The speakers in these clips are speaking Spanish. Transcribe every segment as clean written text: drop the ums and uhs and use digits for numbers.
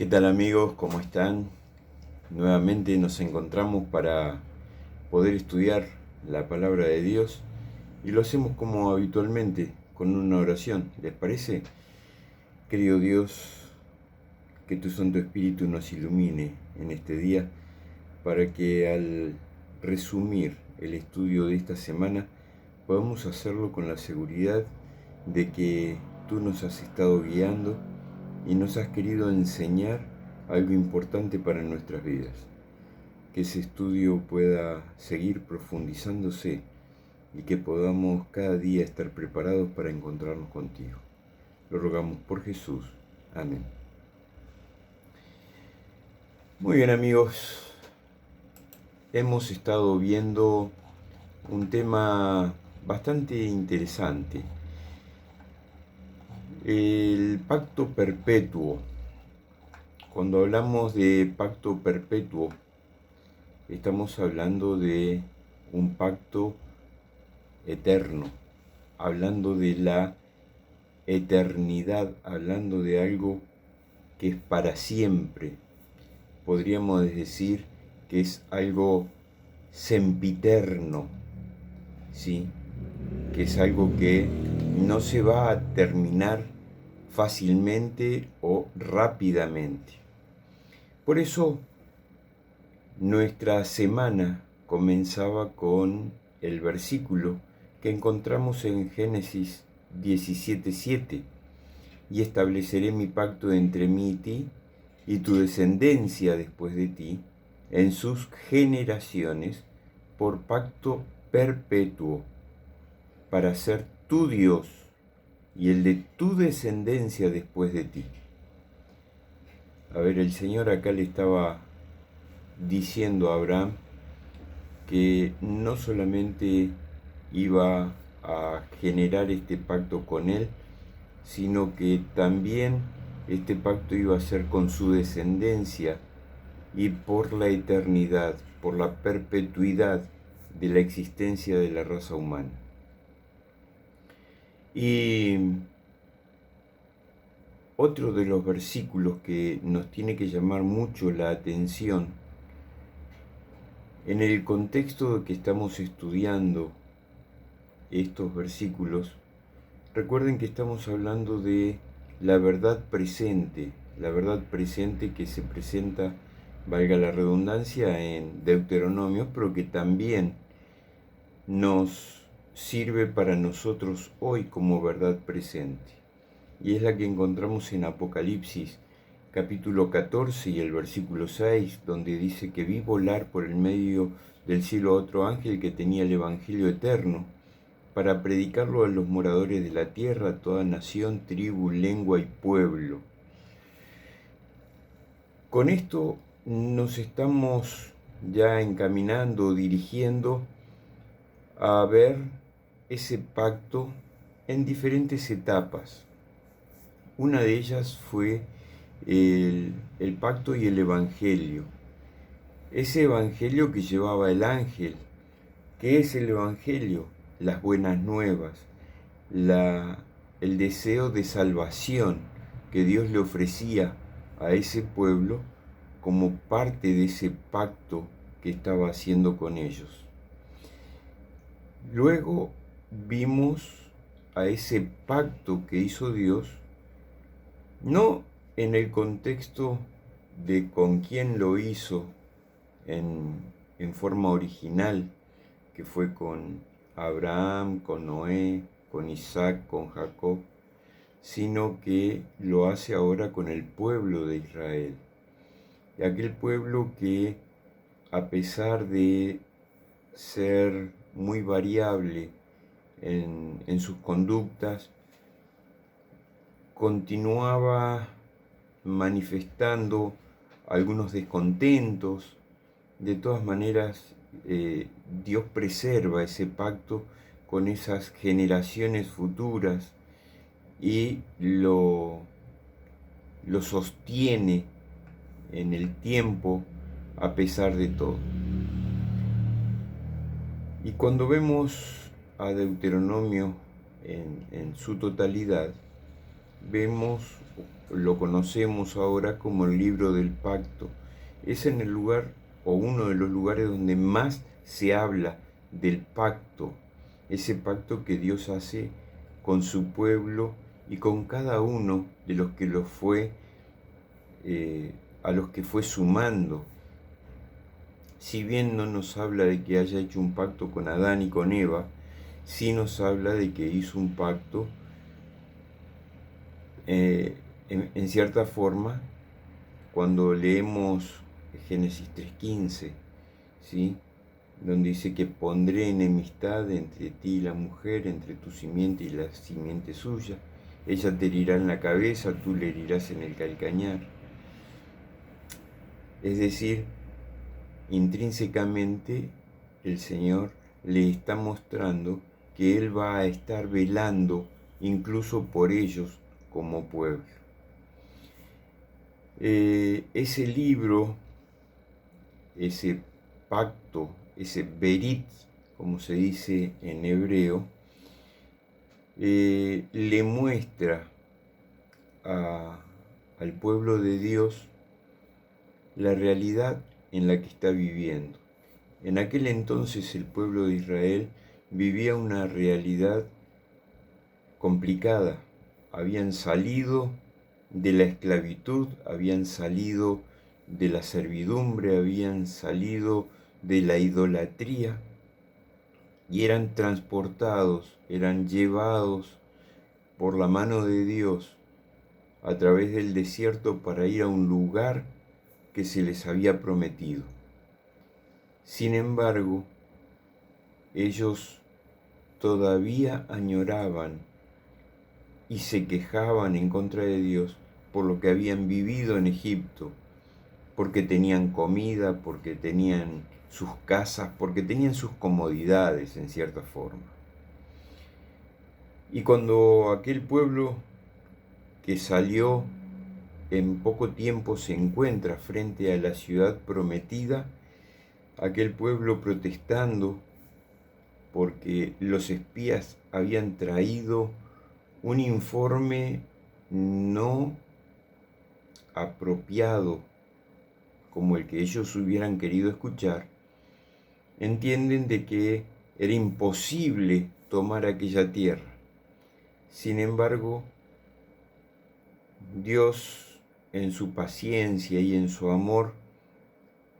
¿Qué tal amigos? ¿Cómo están? Nuevamente nos encontramos para poder estudiar la palabra de Dios y lo hacemos como habitualmente, con una oración. ¿Les parece? Querido Dios, que tu Santo Espíritu nos ilumine en este día para que al resumir el estudio de esta semana podamos hacerlo con la seguridad de que tú nos has estado guiando y nos has querido enseñar algo importante para nuestras vidas. Que ese estudio pueda seguir profundizándose y que podamos cada día estar preparados para encontrarnos contigo. Lo rogamos por Jesús. Amén. Muy bien amigos, hemos estado viendo un tema bastante interesante. El pacto perpetuo. Cuando hablamos de pacto perpetuo, estamos hablando de un pacto eterno, hablando de la eternidad, hablando de algo que es para siempre. Podríamos decir que es algo sempiterno, ¿sí? Que es algo que no se va a terminar fácilmente o rápidamente. Por eso nuestra semana comenzaba con el versículo que encontramos en Génesis 17:7, y estableceré mi pacto entre mí y ti y tu descendencia después de ti en sus generaciones por pacto perpetuo, para ser tu Dios y el de tu descendencia después de ti. A ver, el Señor acá le estaba diciendo a Abraham que no solamente iba a generar este pacto con él, sino que también este pacto iba a ser con su descendencia y por la eternidad, por la perpetuidad de la existencia de la raza humana. Y otro de los versículos que nos tiene que llamar mucho la atención en el contexto que estamos estudiando estos versículos, recuerden que estamos hablando de la verdad presente que se presenta, valga la redundancia, en Deuteronomio, pero que también nos sirve para nosotros hoy como verdad presente. Y es la que encontramos en Apocalipsis capítulo 14 y el versículo 6, donde dice que vi volar por el medio del cielo a otro ángel que tenía el evangelio eterno, para predicarlo a los moradores de la tierra, a toda nación, tribu, lengua y pueblo. Con esto nos estamos ya encaminando, dirigiendo a ver ese pacto en diferentes etapas. Una de ellas fue el pacto y el evangelio. Ese evangelio que llevaba el ángel. ¿Qué es el evangelio? Las buenas nuevas, el deseo de salvación que Dios le ofrecía a ese pueblo como parte de ese pacto que estaba haciendo con ellos. Luego vimos a ese pacto que hizo Dios, no en el contexto de con quién lo hizo en forma original, que fue con Abraham, con Noé, con Isaac, con Jacob, sino que lo hace ahora con el pueblo de Israel. Y aquel pueblo que, a pesar de ser muy variable en sus conductas, continuaba manifestando algunos descontentos. De todas maneras, Dios preserva ese pacto con esas generaciones futuras y lo sostiene en el tiempo a pesar de todo. Y cuando vemos a Deuteronomio en su totalidad, vemos, lo conocemos ahora como el libro del pacto. Es en el lugar o uno de los lugares donde más se habla del pacto, ese pacto que Dios hace con su pueblo y con cada uno de los que a los que fue sumando. Si bien no nos habla de que haya hecho un pacto con Adán y con Eva, sí nos habla de que hizo un pacto en cierta forma cuando leemos Génesis 3:15, ¿sí? Donde dice que pondré enemistad entre ti y la mujer, entre tu simiente y la simiente suya. Ella te herirá en la cabeza, tú le herirás en el calcañar. Es decir, intrínsecamente el Señor le está mostrando que Él va a estar velando incluso por ellos como pueblo. Ese libro, ese pacto, ese berit, como se dice en hebreo, le muestra al pueblo de Dios la realidad en la que está viviendo. En aquel entonces el pueblo de Israel vivía una realidad complicada. Habían salido de la esclavitud, habían salido de la servidumbre, habían salido de la idolatría y eran transportados, eran llevados por la mano de Dios a través del desierto para ir a un lugar que se les había prometido. Sin embargo, ellos todavía añoraban y se quejaban en contra de Dios por lo que habían vivido en Egipto, porque tenían comida, porque tenían sus casas, porque tenían sus comodidades en cierta forma. Y cuando aquel pueblo que salió en poco tiempo se encuentra frente a la ciudad prometida, aquel pueblo protestando porque los espías habían traído un informe no apropiado como el que ellos hubieran querido escuchar, entienden de que era imposible tomar aquella tierra. Sin embargo, Dios en su paciencia y en su amor,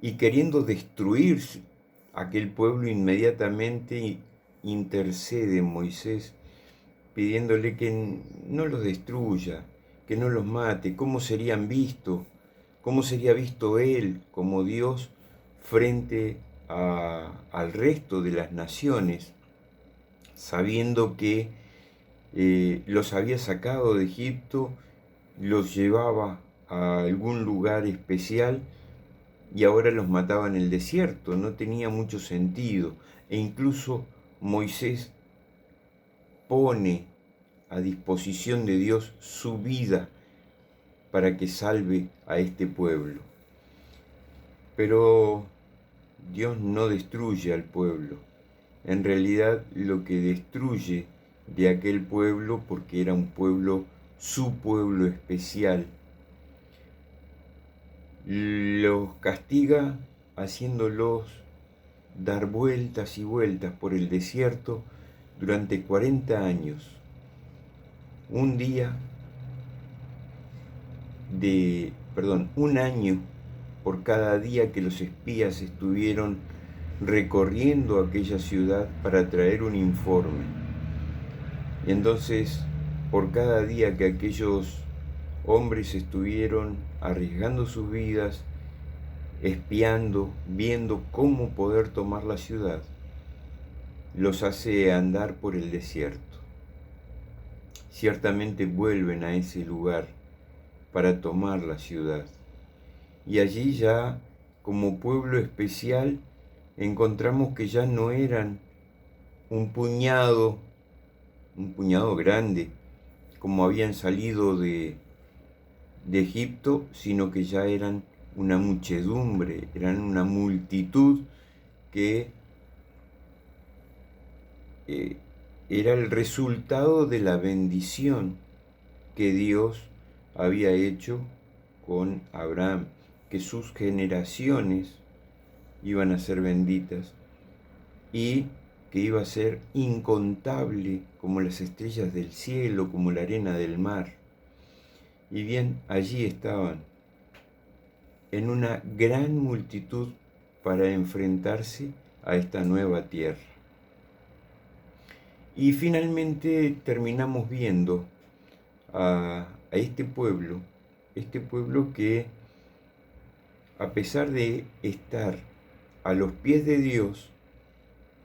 y queriendo destruir aquel pueblo, inmediatamente intercede en Moisés, pidiéndole que no los destruya, que no los mate. ¿Cómo serían vistos? ¿Cómo sería visto él como Dios frente al resto de las naciones, sabiendo que los había sacado de Egipto, los llevaba a algún lugar especial y ahora los mataba en el desierto? No tenía mucho sentido. E incluso Moisés pone a disposición de Dios su vida para que salve a este pueblo. Pero Dios no destruye al pueblo. En realidad lo que destruye de aquel pueblo, porque era un pueblo, su pueblo especial, los castiga haciéndolos dar vueltas y vueltas por el desierto durante 40 años. Un año por cada día que los espías estuvieron recorriendo aquella ciudad para traer un informe. Y entonces, por cada día que aquellos hombres estuvieron arriesgando sus vidas, espiando, viendo cómo poder tomar la ciudad, los hace andar por el desierto. Ciertamente vuelven a ese lugar para tomar la ciudad. Y allí ya, como pueblo especial, encontramos que ya no eran un puñado grande, como habían salido de Egipto, sino que ya eran una muchedumbre, eran una multitud que era el resultado de la bendición que Dios había hecho con Abraham, que sus generaciones iban a ser benditas y que iba a ser incontable como las estrellas del cielo, como la arena del mar. Y bien, allí estaban, en una gran multitud para enfrentarse a esta nueva tierra. Y finalmente terminamos viendo a este pueblo que, a pesar de estar a los pies de Dios,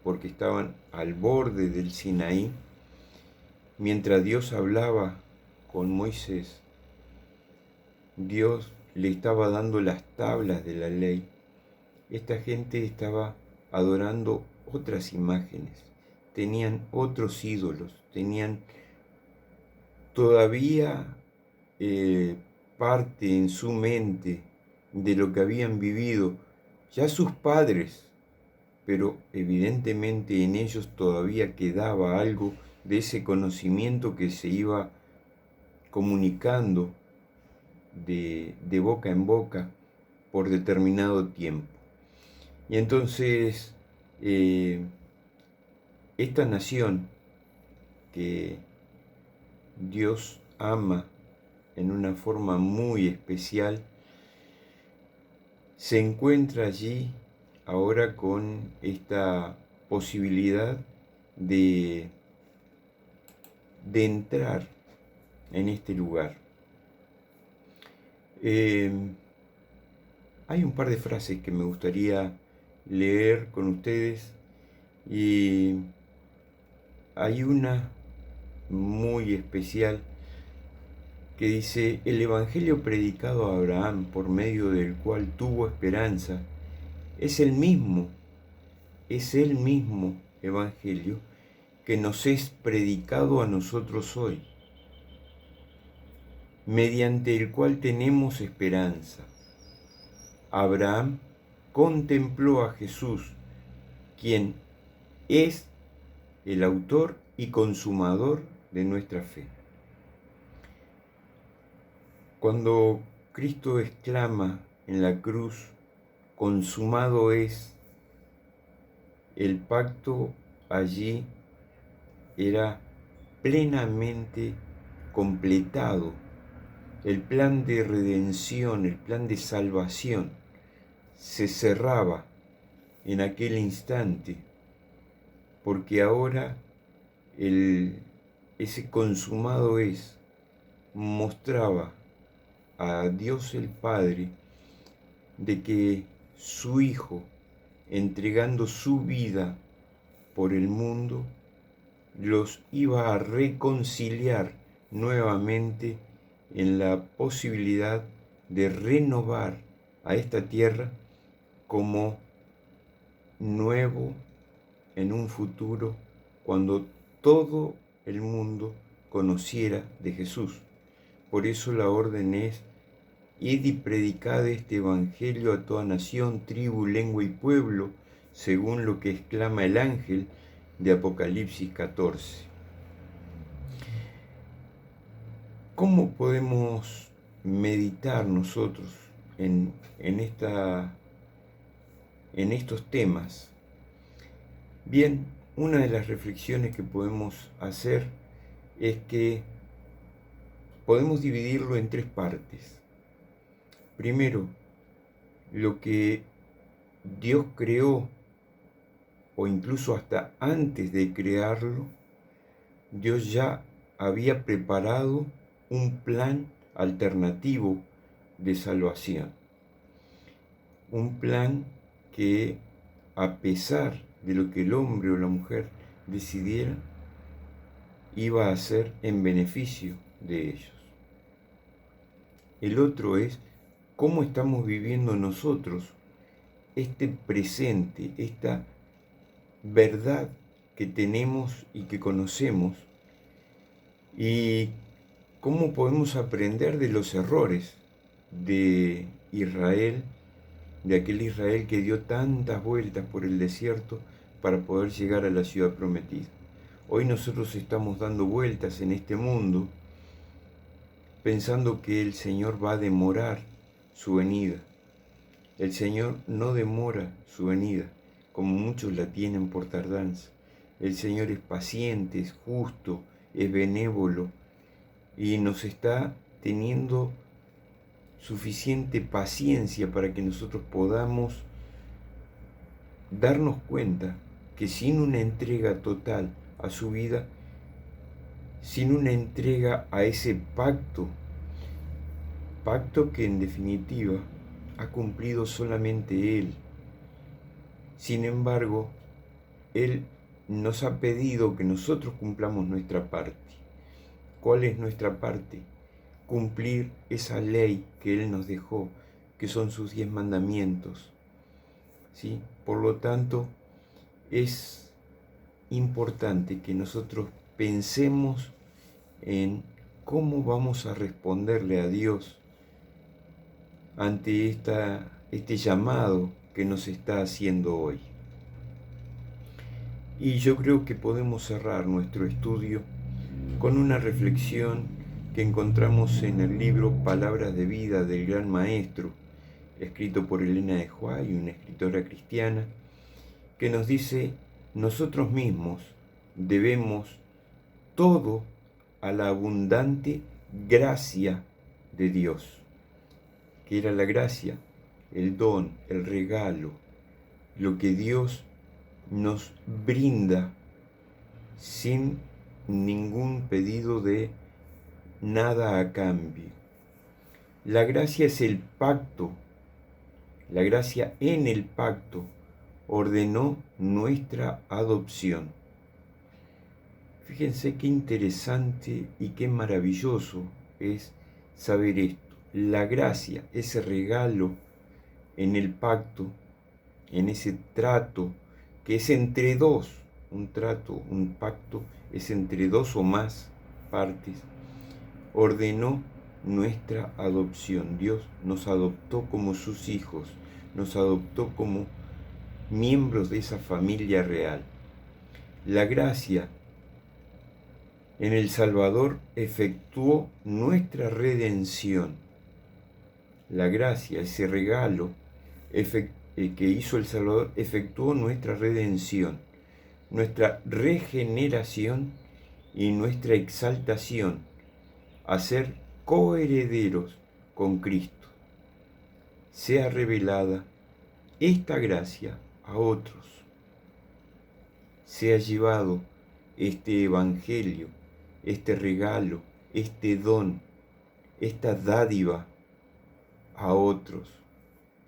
porque estaban al borde del Sinaí, mientras Dios hablaba con Moisés, Dios le estaba dando las tablas de la ley. Esta gente estaba adorando otras imágenes, tenían otros ídolos, tenían todavía parte en su mente de lo que habían vivido ya sus padres, pero evidentemente en ellos todavía quedaba algo de ese conocimiento que se iba comunicando de boca en boca por determinado tiempo. Y entonces esta nación que Dios ama en una forma muy especial, se encuentra allí ahora con esta posibilidad de entrar en este lugar. Hay un par de frases que me gustaría leer con ustedes y hay una muy especial que dice: el evangelio predicado a Abraham, por medio del cual tuvo esperanza, es el mismo evangelio que nos es predicado a nosotros hoy, mediante el cual tenemos esperanza. Abraham contempló a Jesús, quien es el autor y consumador de nuestra fe. Cuando Cristo exclama en la cruz: consumado es, el pacto allí era plenamente completado. El plan de redención, el plan de salvación se cerraba en aquel instante, porque ahora ese consumado es mostraba a Dios el Padre de que su Hijo, entregando su vida por el mundo, los iba a reconciliar nuevamente en la posibilidad de renovar a esta tierra como nuevo en un futuro, cuando todo el mundo conociera de Jesús. Por eso la orden es: id y predicad este evangelio a toda nación, tribu, lengua y pueblo, según lo que exclama el ángel de Apocalipsis 14. ¿Cómo podemos meditar nosotros en estos temas? Bien, una de las reflexiones que podemos hacer es que podemos dividirlo en tres partes. Primero, lo que Dios creó, o incluso hasta antes de crearlo, Dios ya había preparado un plan alternativo de salvación. Un plan que, a pesar de lo que el hombre o la mujer decidiera, iba a ser en beneficio de ellos. El otro es cómo estamos viviendo nosotros este presente, esta verdad que tenemos y que conocemos, y cómo podemos aprender de los errores de Israel, de aquel Israel que dio tantas vueltas por el desierto para poder llegar a la ciudad prometida. Hoy nosotros estamos dando vueltas en este mundo pensando que el Señor va a demorar su venida. El Señor no demora su venida, como muchos la tienen por tardanza. El Señor es paciente, es justo, es benévolo y nos está teniendo suficiente paciencia para que nosotros podamos darnos cuenta que sin una entrega total a su vida, sin una entrega a ese pacto que en definitiva ha cumplido solamente Él. Sin embargo, Él nos ha pedido que nosotros cumplamos nuestra parte. ¿Cuál es nuestra parte? Cumplir esa ley que Él nos dejó, que son sus 10 mandamientos. ¿Sí? Por lo tanto, es importante que nosotros pensemos en cómo vamos a responderle a Dios ante este llamado que nos está haciendo hoy. Y yo creo que podemos cerrar nuestro estudio con una reflexión que encontramos en el libro Palabras de Vida del Gran Maestro, escrito por Elena de White, una escritora cristiana, que nos dice: nosotros mismos debemos todo a la abundante gracia de Dios. ¿Qué era la gracia? El don, el regalo, lo que Dios nos brinda sin ningún pedido de nada a cambio. La gracia es el pacto. La gracia en el pacto ordenó nuestra adopción. Fíjense qué interesante y qué maravilloso es saber esto. La gracia, ese regalo en el pacto, en ese trato que es entre dos, un pacto es entre dos o más partes, ordenó nuestra adopción. Dios nos adoptó como sus hijos, nos adoptó como miembros de esa familia real. La gracia en el Salvador efectuó nuestra redención. La gracia, ese regalo que hizo el Salvador, efectuó nuestra redención, nuestra regeneración y nuestra exaltación a ser coherederos con Cristo. Sea revelada esta gracia a otros. Sea llevado este evangelio, este regalo, este don, esta dádiva a otros.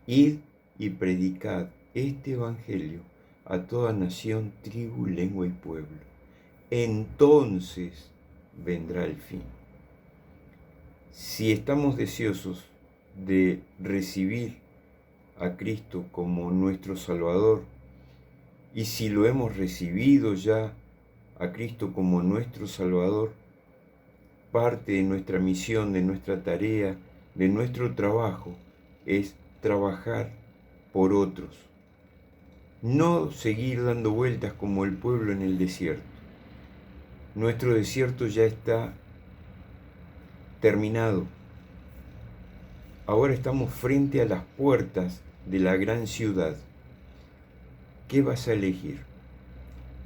Id y predicad este evangelio a toda nación, tribu, lengua y pueblo. Entonces vendrá el fin. Si estamos deseosos de recibir a Cristo como nuestro Salvador, y si lo hemos recibido ya a Cristo como nuestro Salvador, parte de nuestra misión, de nuestra tarea, de nuestro trabajo, es trabajar por otros. No seguir dando vueltas como el pueblo en el desierto. Nuestro desierto ya está terminado. Ahora estamos frente a las puertas de la gran ciudad. ¿Qué vas a elegir?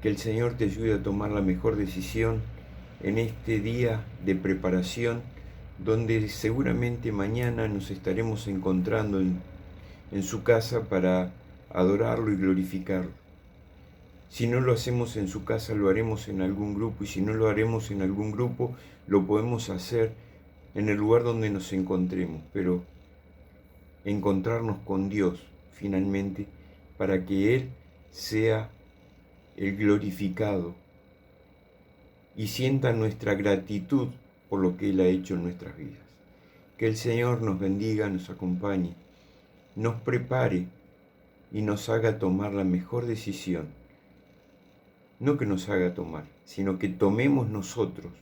Que el Señor te ayude a tomar la mejor decisión en este día de preparación, donde seguramente mañana nos estaremos encontrando en su casa para adorarlo y glorificarlo. Si no lo hacemos en su casa, lo haremos en algún grupo, y si no lo haremos en algún grupo, lo podemos hacer en el lugar donde nos encontremos, pero encontrarnos con Dios finalmente, para que Él sea el glorificado y sienta nuestra gratitud por lo que Él ha hecho en nuestras vidas. Que el Señor nos bendiga, nos acompañe, nos prepare y nos haga tomar la mejor decisión. No que nos haga tomar, sino que tomemos nosotros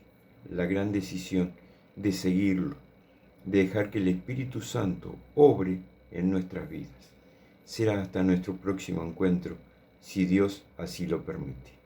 la gran decisión de seguirlo, de dejar que el Espíritu Santo obre en nuestras vidas. Será hasta nuestro próximo encuentro, si Dios así lo permite.